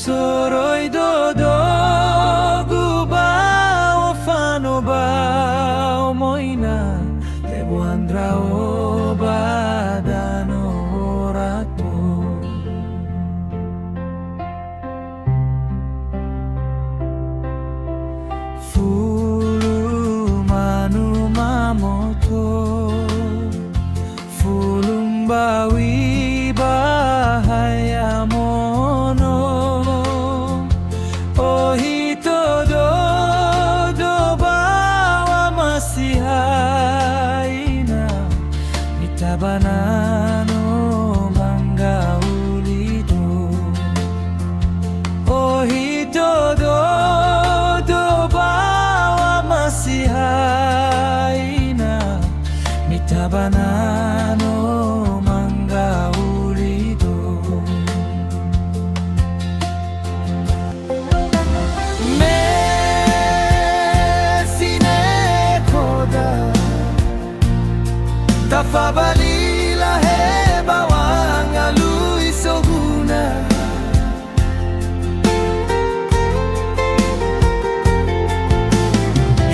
Soroy dodo guba o fano ba o moina Debo andra o badano rato Fulu manu mamoto Fulum bawi bahaya mono Ohito do bawa masihaina Mitabanano mangga ulido Ohito do bawa masihaina Mitabanano mangga ulido Tafabalila he bawang alui sohuna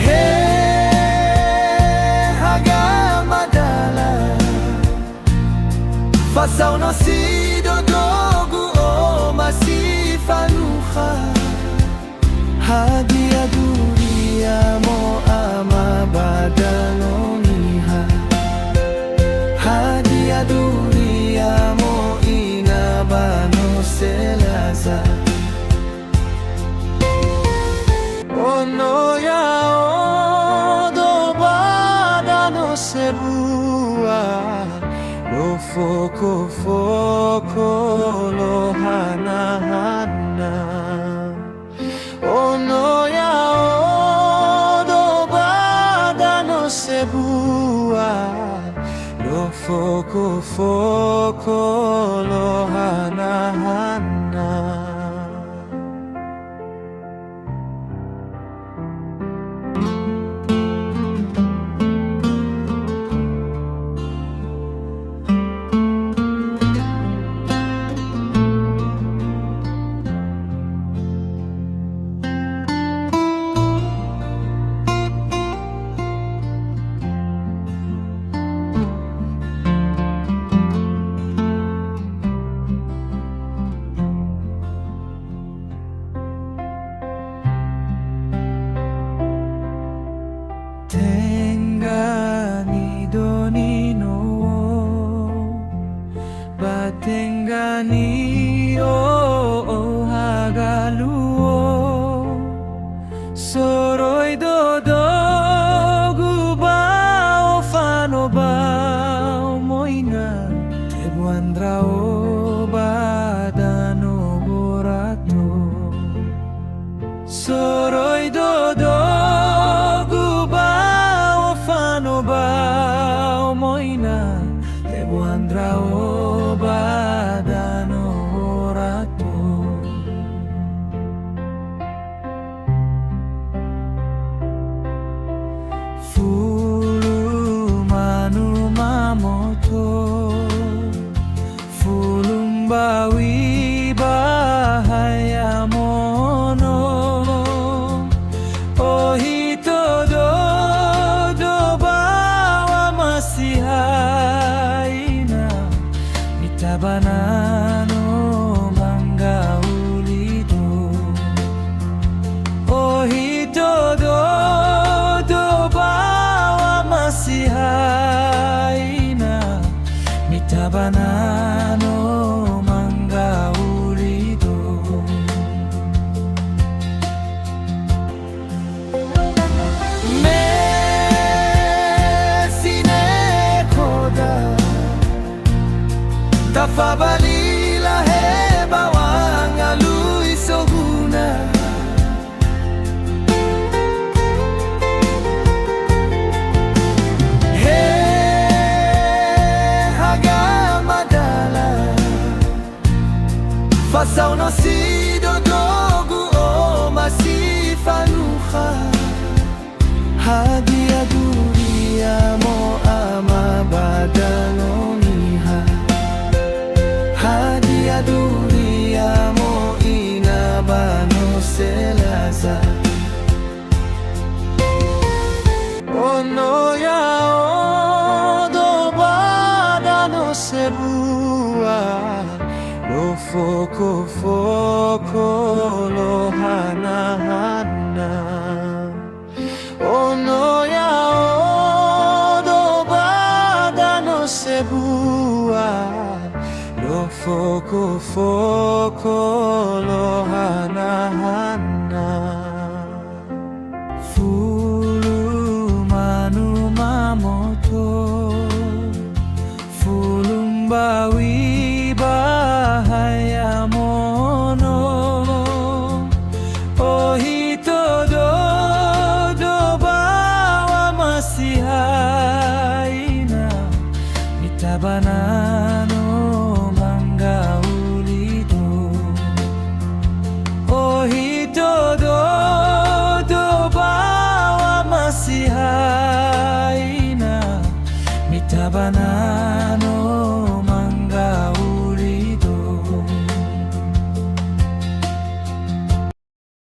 He haga madala Fasaw no si dodogu o masifanuha Hadia duria mo ama badaloniha Hadia duria mo inabano selaza Ono ya odo badano sebua Lo foco foco lo hana hana Ono ya odo badano sebua Lo foco foco lo hana hana foko foko lohana hana ono ya odo bagano sebua lo foko foko lohana hana fulu manu mamoto fulumbawi bahaya mono ohito do bawa masihaina mitabanano manga ulito ohito do bawa masihaina mitabana